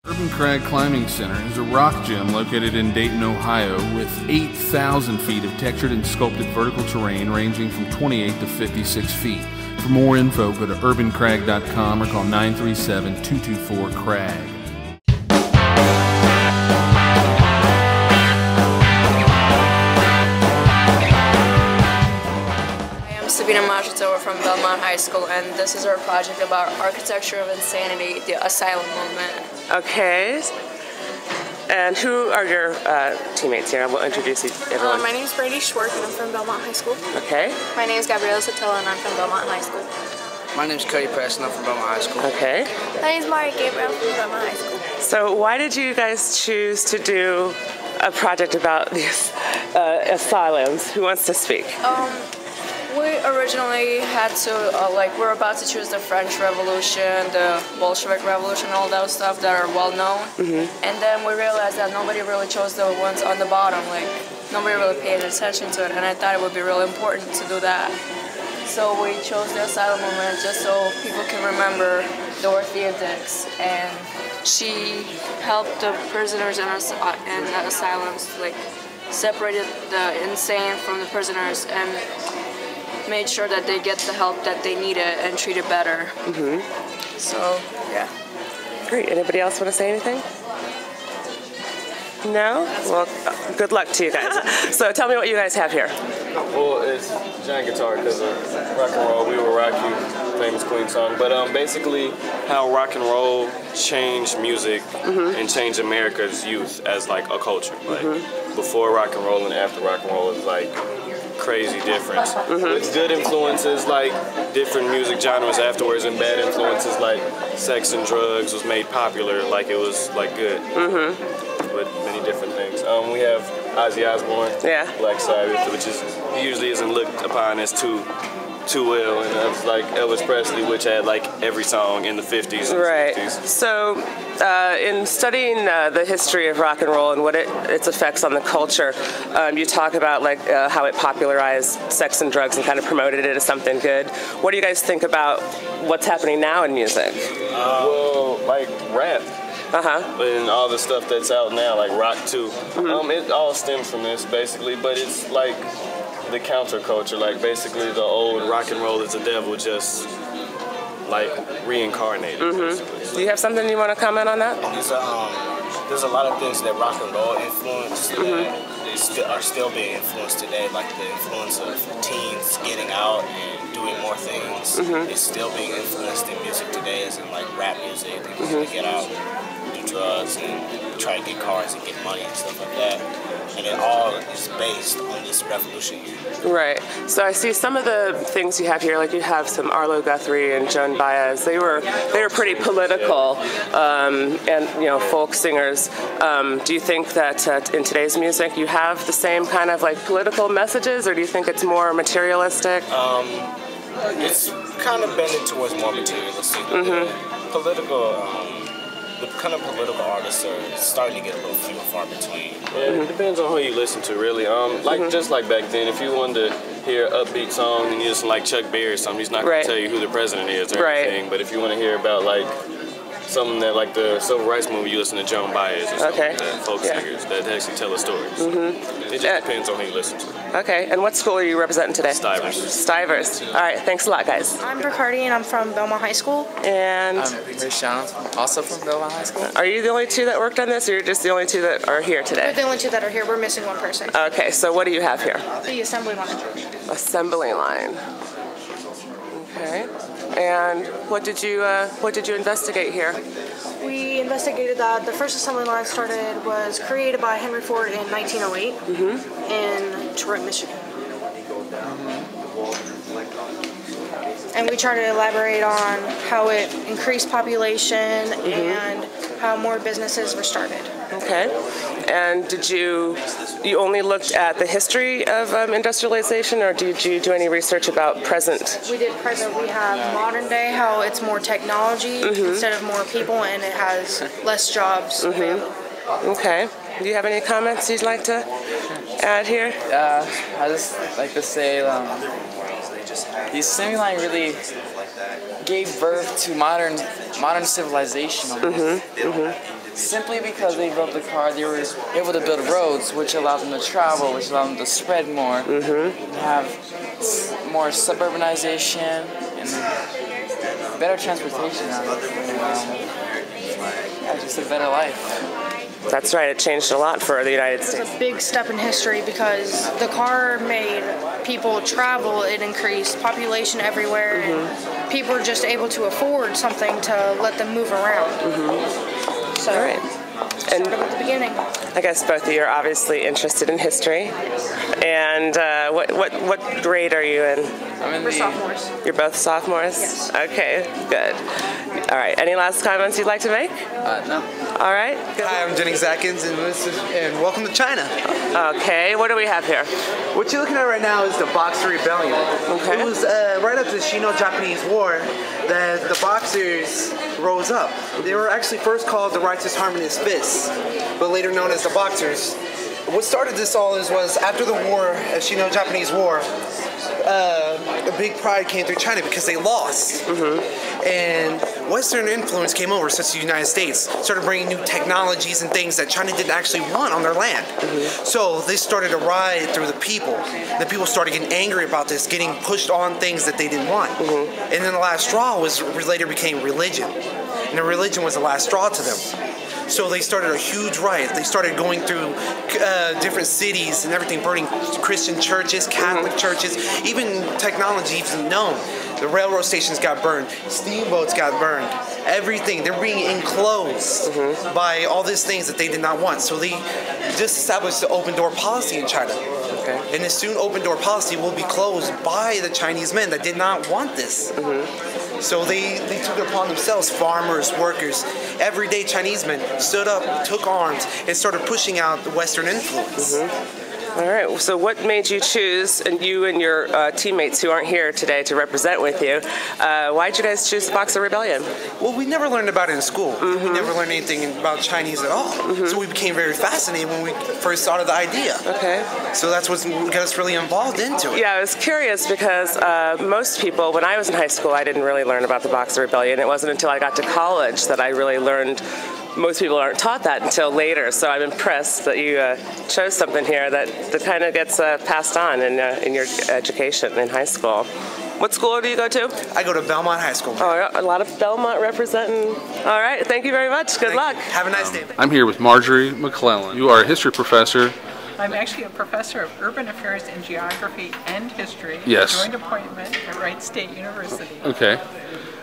Urban Crag Climbing Center is a rock gym located in Dayton, Ohio, with 8,000 feet of textured and sculpted vertical terrain ranging from 28 to 56 feet. For more info, go to urbancrag.com or call 937-224-CRAG. Dayton Marshall from Belmont High School, and this is our project about architecture of insanity, the asylum movement. Okay. And who are your teammates here? We'll introduce everyone. My name is Brady Schwartz, and I'm from Belmont High School. Okay. My name is Gabriela Sotelo, and I'm from Belmont High School. My name is Cody Preston, I'm from Belmont High School. Okay. My name is Mari Gabriel from Belmont High School. So why did you guys choose to do a project about these asylums? Who wants to speak? We originally had to, we're about to choose the French Revolution, the Bolshevik Revolution, all those stuff that are well known. And then we realized that nobody really chose the ones on the bottom, nobody really paid attention to it, and I thought it would be really important to do that. So we chose the asylum movement just so people can remember Dorothea Dix, and she helped the prisoners in the asylums, separated the insane from the prisoners and made sure that they get the help that they needed and treated better. So, yeah. Great. Anybody else want to say anything? No? Well, good luck to you guys. So tell me what you guys have here. Well, it's giant guitar because of rock and roll. We Will Rock You, famous Queen song. But basically how rock and roll changed music and changed America's youth as a culture. Before rock and roll and after rock and roll is crazy difference. With good influences different music genres afterwards, and bad influences sex and drugs was made popular it was good. But many different things. We have Ozzy Osbourne, Black Sabbath, which he usually isn't looked upon as too well, and it's Elvis Presley, which had every song in the 50s and 60s. So in studying the history of rock and roll and what its effects on the culture, you talk about how it popularized sex and drugs and kind of promoted it as something good. What do you guys think about what's happening now in music? Well, rap. And all the stuff that's out now, rock too. It all stems from this basically, but it's the counterculture, basically the old rock and roll is the devil, just reincarnated. Do you have something you want to comment on that? There's a lot of things that rock and roll influenced that are still being influenced today, the influence of teens getting out and doing more things. It's still being influenced in music today, as in rap music. They get out, do drugs, and try to get cars and get money and stuff like that. And it all is based on this revolution here. Right. So I see some of the things you have here, you have some Arlo Guthrie and Joan Baez. They were pretty political, and folk singers. Do you think that in today's music you have the same kind of political messages, or do you think it's more materialistic? It's kind of bending towards more materialistic. The kind of political artists are starting to get a little few and far between. Yeah, it depends on who you listen to, really. Just like back then, if you wanted to hear an upbeat song and you listen to Chuck Berry or something, he's not going to tell you who the president is or anything. But if you want to hear about something that the Civil Rights movement, you listen to Joan Baez or something like that, folk singers that actually tell the stories. It just depends on who you listen to. Okay, and what school are you representing today? Stivers. Stivers. All right, thanks a lot, guys. I'm Brooke Hardy, and I'm from Belmont High School. And I'm Sean, also from Belmont High School. Are you the only two that worked on this, or you're just the only two that are here today? We're the only two that are here. We're missing one person. Okay, so what do you have here? The assembly line. Assembly line. Okay. And what did you investigate here? We investigated that the first assembly line was created by Henry Ford in 1908 in Detroit, Michigan. And we tried to elaborate on how it increased population and how more businesses were started. Okay. And did you only looked at the history of industrialization, or did you do any research about present? We did present. We have modern day, how it's more technology instead of more people, and it has less jobs available. Okay. Do you have any comments you'd like to add here? I just like to say the assembly line really gave birth to modern civilization. Simply because they built the car, they were able to build roads, which allowed them to travel, which allowed them to spread more, and have more suburbanization and better transportation. Just a better life. That's right. It changed a lot for the United States. It's a big step in history because the car made people travel. It increased population everywhere, and people were just able to afford something to let them move around. So, all right. And started at the beginning. I guess both of you are obviously interested in history. And what grade are you in? We're sophomores. You're both sophomores? Yes. Okay, good. All right. Any last comments you'd like to make? No. All right. Good. Hi, I'm Jennings Atkins, and welcome to China. Okay. What do we have here? What you're looking at right now is the Boxer Rebellion. Okay. It was right after the Sino-Japanese War that the Boxers rose up. They were actually first called the Righteous Harmonious Fists, but later known as the Boxers. What started this all was after the war, Sino-Japanese War, a big pride came through China because they lost. And Western influence came over, such as the United States, started bringing new technologies and things that China didn't actually want on their land. So they started to riot through the people. The people started getting angry about this, getting pushed on things that they didn't want. And then the last straw was later became religion. And the religion was the last straw to them. So they started a huge riot. They started going through different cities and everything, burning Christian churches, Catholic churches, even technology even known. The railroad stations got burned, steamboats got burned, everything. They're being enclosed by all these things that they did not want. So they just established the open door policy in China. And the soon open door policy will be closed by the Chinese men that did not want this. So they took it upon themselves, farmers, workers, everyday Chinese men stood up, took arms, and started pushing out the Western influence. All right, so what made you choose, and you and your teammates who aren't here today to represent with you, why did you guys choose the Boxer Rebellion? Well, we never learned about it in school. We never learned anything about Chinese at all. So we became very fascinated when we first thought of the idea. Okay. So that's what got us really involved into it. Yeah, I was curious because most people, when I was in high school, I didn't really learn about the Boxer Rebellion. It wasn't until I got to college that I really learned. Most people aren't taught that until later, so I'm impressed that you chose something here that kind of gets passed on in your education in high school. What school do you go to? I go to Belmont High School. Oh, a lot of Belmont representing. All right, thank you very much. Good luck. Have a nice day. I'm here with Marjorie McClellan. You are a history professor. I'm actually a professor of urban affairs and geography and history. Yes. Joint appointment at Wright State University. Okay.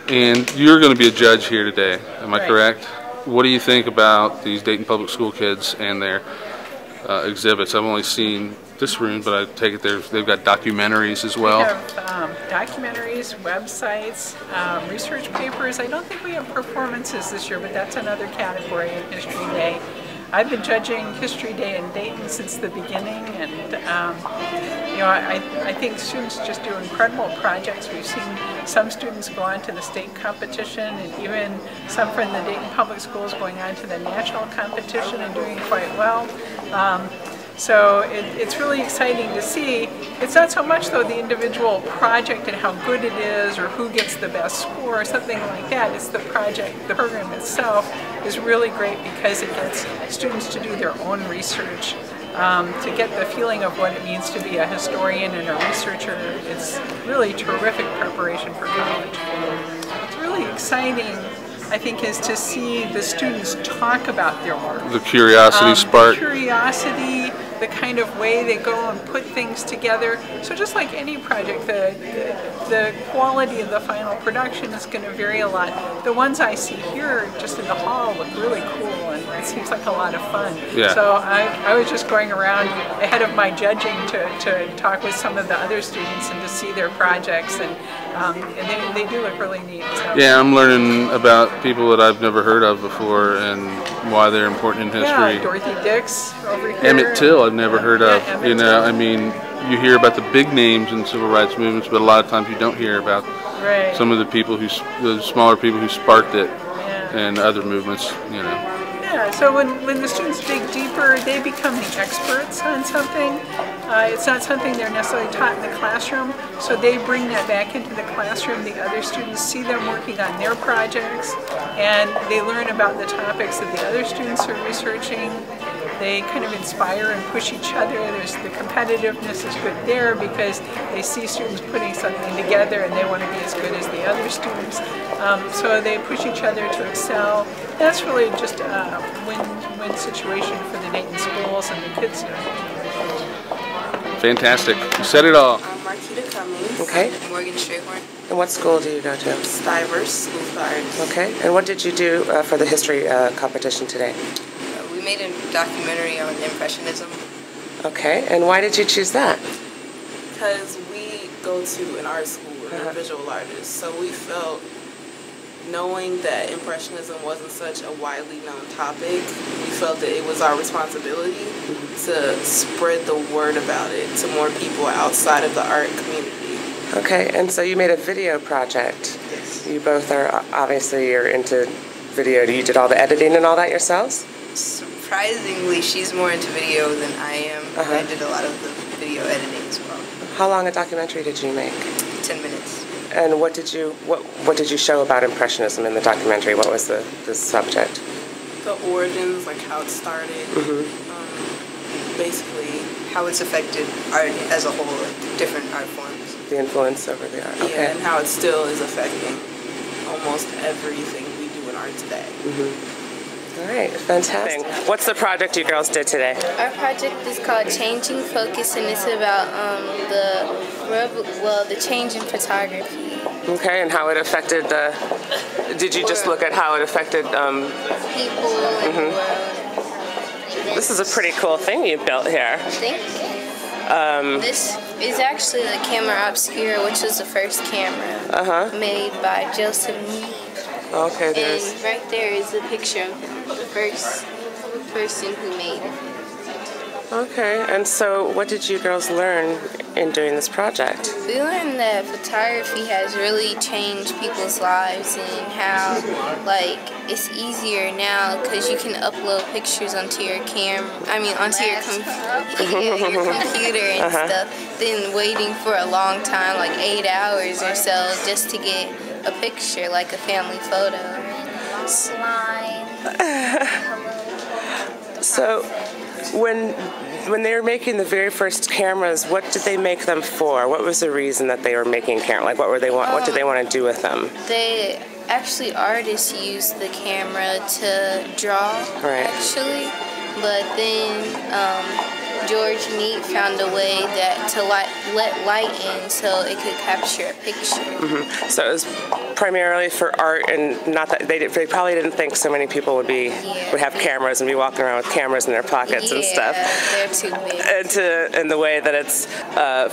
And you're going to be a judge here today, am I correct? What do you think about these Dayton Public School kids and their exhibits? I've only seen this room, but I take it they've got documentaries as well. We have documentaries, websites, research papers. I don't think we have performances this year, but that's another category in History Day. I've been judging History Day in Dayton since the beginning, and you know, I think students just do incredible projects. We've seen some students go on to the state competition, and even some from the Dayton Public Schools going on to the national competition and doing quite well. So it's really exciting to see. It's not so much though the individual project and how good it is or who gets the best score or something like that. It's the project, the program itself is really great because it gets students to do their own research, to get the feeling of what it means to be a historian and a researcher. It's really terrific preparation for college. It's really exciting, I think, is to see the students talk about their work. The curiosity spark. The curiosity, the kind of way they go and put things together. So just like any project, the quality of the final production is going to vary a lot. The ones I see here just in the hall look really cool, and it seems like a lot of fun. Yeah. So I was just going around ahead of my judging to talk with some of the other students and to see their projects, and they do look really neat. So. Yeah, I'm learning about people that I've never heard of before and why they're important in history. Yeah, Dorothy Dix over here. Emmett Till I've never heard of. Yeah, you know, I mean, you hear about the big names in civil rights movements, but a lot of times you don't hear about some of the people the smaller people who sparked it and other movements, you know. Yeah, so when the students dig deeper, they become the experts on something. It's not something they're necessarily taught in the classroom, so they bring that back into the classroom. The other students see them working on their projects, and they learn about the topics that the other students are researching. They kind of inspire and push each other. There's the competitiveness is good there because they see students putting something together and they want to be as good as the other students. So they push each other to excel. That's really just a win-win situation for the Dayton schools and the kids here. Fantastic. You said it all. I'm Marquita Cummings. Okay. Morgan Strayhorn. And what school do you go to? Stivers School of Arts. Okay. And what did you do for the history competition today? We made a documentary on Impressionism. Okay. And why did you choose that? Because we go to an art school and we're visual artists, so we felt, knowing that Impressionism wasn't such a widely known topic, we felt that it was our responsibility to spread the word about it to more people outside of the art community. Okay, and so you made a video project. Yes. You both are, obviously you're into video. You did all the editing and all that yourselves? Surprisingly, she's more into video than I am. I did a lot of the video editing as well. How long a documentary did you make? 10 minutes. And what did you show about Impressionism in the documentary? What was the subject? The origins, like how it started, basically how it's affected art as a whole, like different art forms. The influence over the art. Okay. Yeah, and how it still is affecting almost everything we do in art today. All right, fantastic. What's the project you girls did today? Our project is called Changing Focus, and it's about the change in photography. Okay, and how it affected the. Did you just look at how it affected people and the world? This is a pretty cool thing you built here. Thank you. This is actually the camera obscura, which was the first camera made by Joseph Meade. Okay, and right there is a picture of him, the first person who made it. Okay, and so what did you girls learn in doing this project? We learned that photography has really changed people's lives and how, like, it's easier now because you can upload pictures onto your onto your computer and stuff, than waiting for a long time, like 8 hours or so, just to get a picture, like a family photo. So, when they were making the very first cameras, what did they make them for? What was the reason that they were making cameras? Like, what did they want to do with them? Artists used the camera to draw, actually, but then George Neat found a way to let light in so it could capture a picture. So it was primarily for art, and not that they probably didn't think so many people would have cameras and be walking around with cameras in their pockets and stuff. They're too big. And the way that it's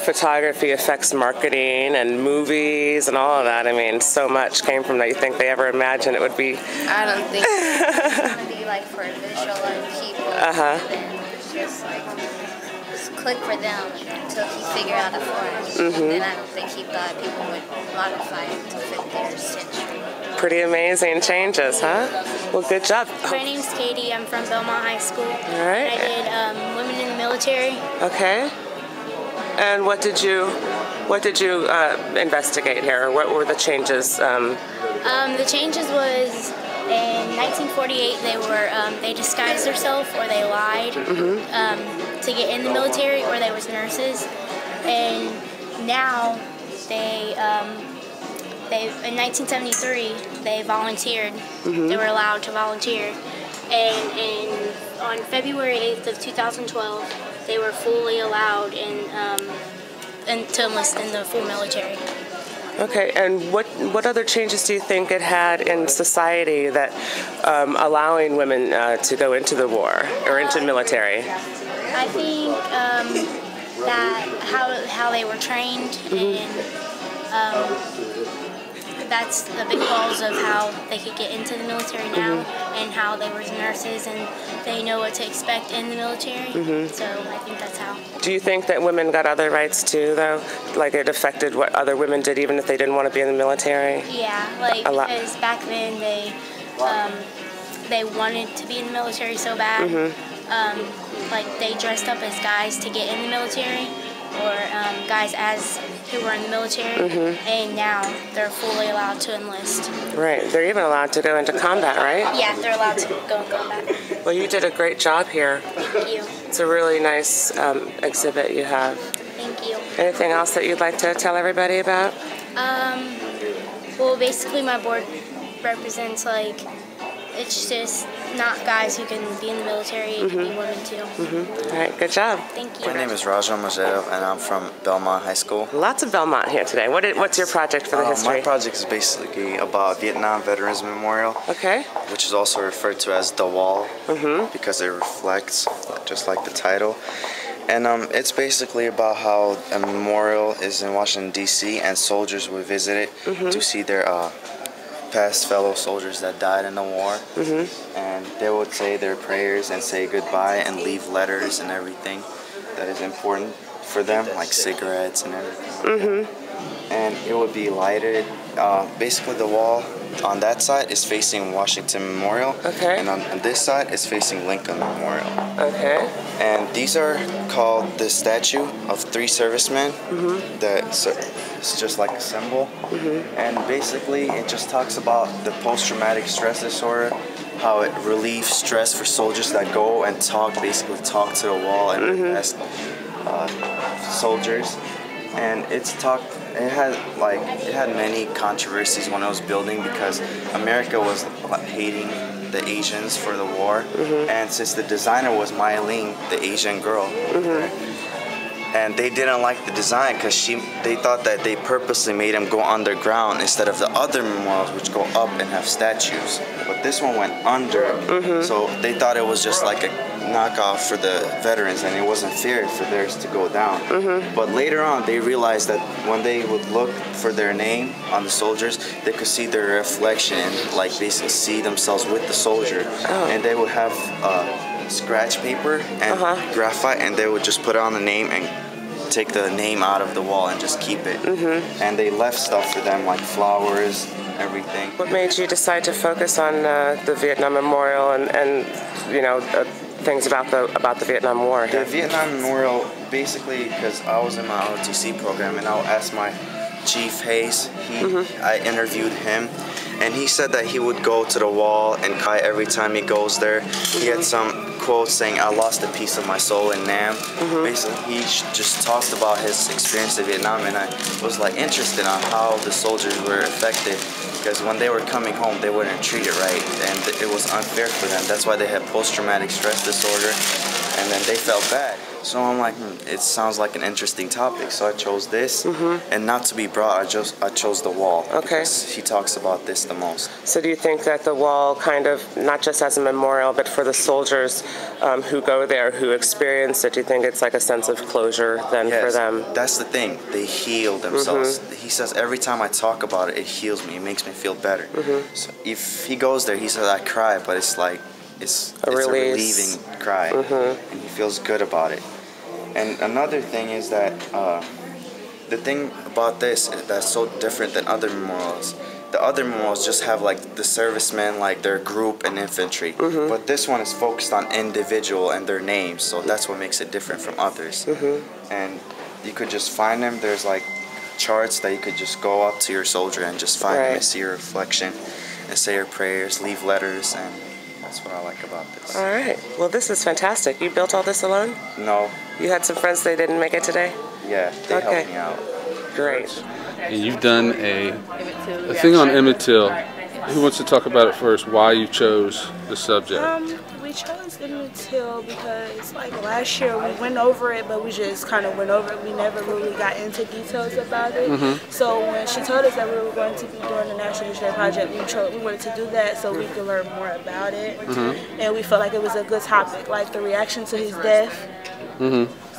photography affects marketing and movies and all of that. I mean, so much came from that. You think they ever imagined it would be? I don't think it's going to be like for visual people. It's just like click for them until he figured out a form. And then I don't think he thought people would modify it to fit their century. Pretty amazing changes, huh? Well, good job. My name's Katie. I'm from Belmont High School. All right. I did Women in the Military. Okay. And what did you investigate here? What were the changes? The changes was in 1948 they disguised themselves or they lied to get in the military, or they was nurses, and now they in 1973 they volunteered. They were allowed to volunteer, and on February 8th of 2012 they were fully allowed to enlist in the full military. Okay, and what other changes do you think it had in society that allowing women to go into the war or into the military? I think that how they were trained, and that's the big balls of how they could get into the military now, and how they were nurses and they know what to expect in the military. So I think that's how. Do you think that women got other rights too, though? Like it affected what other women did, even if they didn't want to be in the military? Yeah, like because back then they wanted to be in the military so bad. Like they dressed up as guys to get in the military, or guys who were in the military, and now they're fully allowed to enlist. Right. They're even allowed to go into combat, right? Yeah, they're allowed to go in combat. Well, you did a great job here. Thank you. It's a really nice exhibit you have. Thank you. Anything else that you'd like to tell everybody about? Well, basically my board represents, like, it's just not guys who can be in the military, it can be women too. All right, good job. Thank you. My name is Rajan Majedo, and I'm from Belmont High School. Lots of Belmont here today. What's your project for the history? My project is basically about Vietnam Veterans Memorial, which is also referred to as the Wall, because it reflects, just like the title. And it's basically about how a memorial is in Washington, D.C., and soldiers would visit it to see their past fellow soldiers that died in the war. And they would say their prayers and say goodbye and leave letters and everything that is important for them, like cigarettes and everything. And it would be lighted. Basically, the wall on that side is facing Washington Memorial, and on this side is facing Lincoln Memorial. And these are called the statue of 3 servicemen. It's just like a symbol. And basically, it just talks about the post-traumatic stress disorder, how it relieves stress for soldiers that go and basically talk to the wall and past soldiers. And it had many controversies when it was building, because America was hating the Asians for the war, and since the designer was Mylene, the Asian girl, and they didn't like the design because they thought that they purposely made him go underground instead of the other memorials which go up and have statues. But this one went under, so they thought it was just like a knockoff for the veterans, and it wasn't fair for theirs to go down. But later on, they realized that when they would look for their name on the soldiers, they could see their reflection and like basically see themselves with the soldier. And they would have scratch paper and graphite, and they would just put on the name and take the name out of the wall and just keep it. And they left stuff for them like flowers, everything. What made you decide to focus on the Vietnam Memorial and you know, things about the Vietnam War? The Vietnam Memorial, basically, because I was in my ROTC program, and I asked my Chief Hayes. I interviewed him, and he said that he would go to the wall and cry every time he goes there. He had some quotes saying, "I lost a piece of my soul in Nam." Basically, he just talked about his experience in Vietnam, and I was like interested on how the soldiers were affected, because when they were coming home, they weren't treated right, and it was unfair for them. That's why they had post-traumatic stress disorder, and then they felt bad. So I'm like, it sounds like an interesting topic, so I chose this. And not to be broad, I chose the wall. Because he talks about this the most. So do you think that the wall kind of, not just as a memorial, but for the soldiers who go there, who experience it, do you think it's like a sense of closure then for them? That's the thing. They heal themselves. He says every time I talk about it, it heals me. It makes me feel better. So if he goes there, he says I cry, but it's like, it's a relieving cry. And he feels good about it. And another thing is that the thing about this is that's so different than other memorials. The other memorials just have like the servicemen, like their group and infantry. But this one is focused on individual and their names, so that's what makes it different from others. And you could just find them. There's like charts that you could just go up to your soldier and just find them and see your reflection and say your prayers, leave letters, and that's what I like about this. All right. Well, this is fantastic. You built all this alone? No. You had some friends that didn't make it today? Yeah, they helped me out. Great. And you've done a thing on Emmett Till. Who wants to talk about it first? Why you chose the subject? We chose Emmett Till because, like, last year we went over it, but we just kind of went over it. We never really got into details about it. So when she told us that we were going to be doing the National History Project, we wanted to do that so we could learn more about it. And we felt like it was a good topic, like the reaction to his death.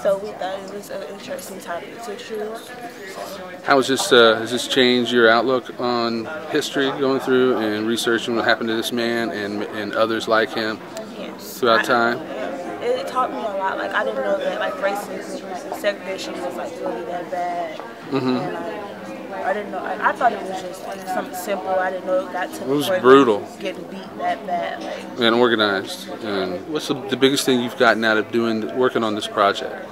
So we thought it was an interesting topic to choose. How has this changed your outlook on history, going through and researching what happened to this man and others like him throughout time? It taught me a lot. Like, I didn't know that like racism and segregation was like really that bad. And I didn't know. I thought it was just like something simple. I didn't know it got to the It was point brutal. of getting beat that bad. Like, And organized. And what's the biggest thing you've gotten out of working on this project?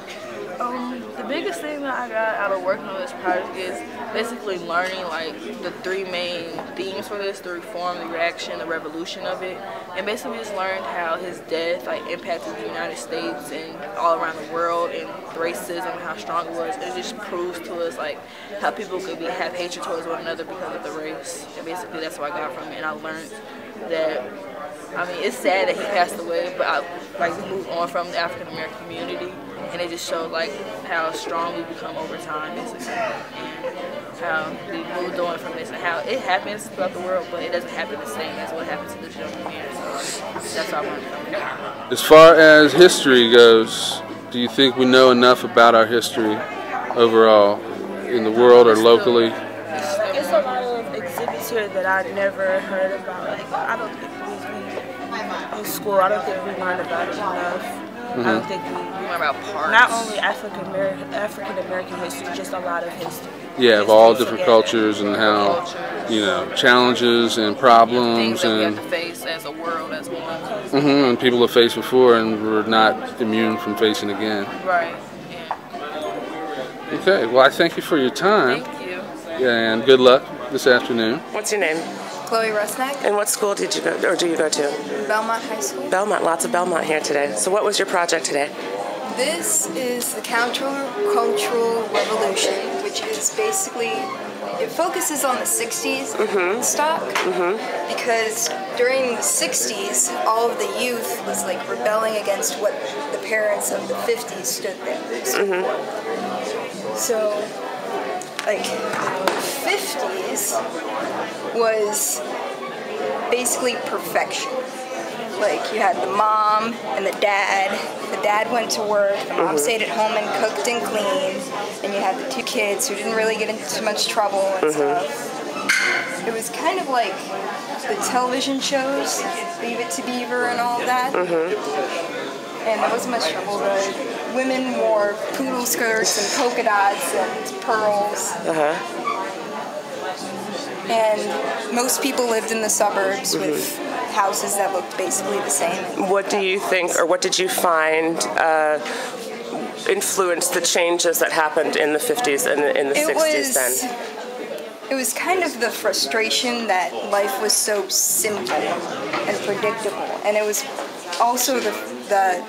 The biggest thing that I got out of working on this project is basically learning like the three main themes for this: the reform, the reaction, the revolution of it, and basically just learned how his death like impacted the United States and all around the world, and racism, how strong it was. It just proves to us like how people could have hatred towards one another because of the race, and basically that's what I got from it. And I learned that. I mean, it's sad that he passed away, but we moved on from the African American community, and it just showed like how strong we become over time, basically, and how we moved on from this, and how it happens throughout the world, but it doesn't happen the same as what happened to this young man. So that's what I learned from it. As far as history goes, do you think we know enough about our history overall in the world or locally? it's a lot of exhibits here that I never heard about. Like, I don't think in school, I don't think we learned about it enough. I don't think we learned about parts. Not only African American history, just a lot of history. Yeah, of all different cultures and how, challenges and problems Things that we and have to face as a world, as one. and people have faced before and we're not immune from facing again. Right. Okay, well I thank you for your time. Thank you. Yeah, and good luck this afternoon. What's your name? Chloe Rusnak. And what school did you go, or do you go to? Belmont High School. Belmont, lots of Belmont here today. So what was your project today? This is the countercultural revolution, which is basically, it focuses on the 60s stock, because during the 60s, all of the youth was like rebelling against what the parents of the 50s stood for. So, like, 50s was basically perfection. Like, you had the mom and the dad. The dad went to work, the mom stayed at home and cooked and cleaned, and you had the two kids who didn't really get into too much trouble and stuff. It was kind of like the television shows, Leave It to Beaver and all that. And there wasn't much trouble. The women wore poodle skirts and polka dots and pearls. And most people lived in the suburbs with houses that looked basically the same. What do you think, or what did you find influenced the changes that happened in the 50s and in the 60s then? It was kind of the frustration that life was so simple and predictable. And it was also the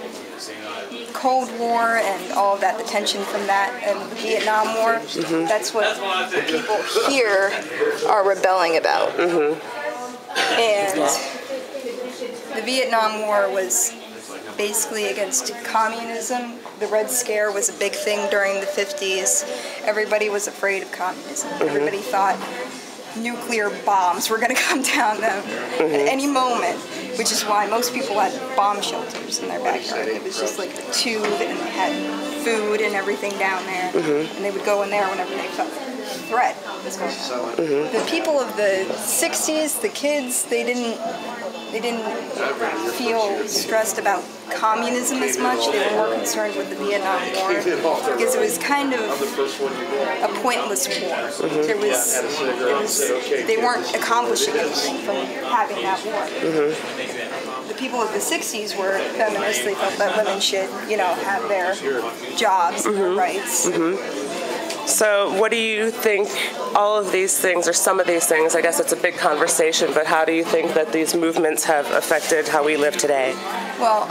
Cold War and all of that, the tension from that, and the Vietnam War. That's what the people here are rebelling about. And the Vietnam War was basically against communism. The Red Scare was a big thing during the 50s. Everybody was afraid of communism. Everybody thought nuclear bombs were going to come down them at any moment, which is why most people had bomb shelters in their backyard. It was just like the tube, and they had food and everything down there, and they would go in there whenever they felt a threat was going on. The people of the 60s, the kids, they didn't feel stressed about communism as much. They were more concerned with the Vietnam War because it was kind of a pointless war. They weren't accomplishing anything from having that war. The people of the 60s were feminists. They felt that women should, have their jobs and their rights. So what do you think all of these things, or some of these things, I guess it's a big conversation, but how do you think that these movements have affected how we live today? Well,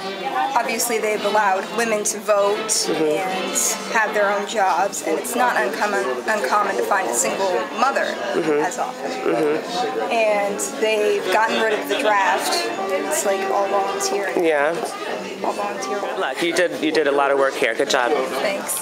obviously they've allowed women to vote and have their own jobs, and it's not uncommon to find a single mother as often. And they've gotten rid of the draft. It's like all volunteer. Yeah. All volunteer. You did a lot of work here. Good job. Thanks.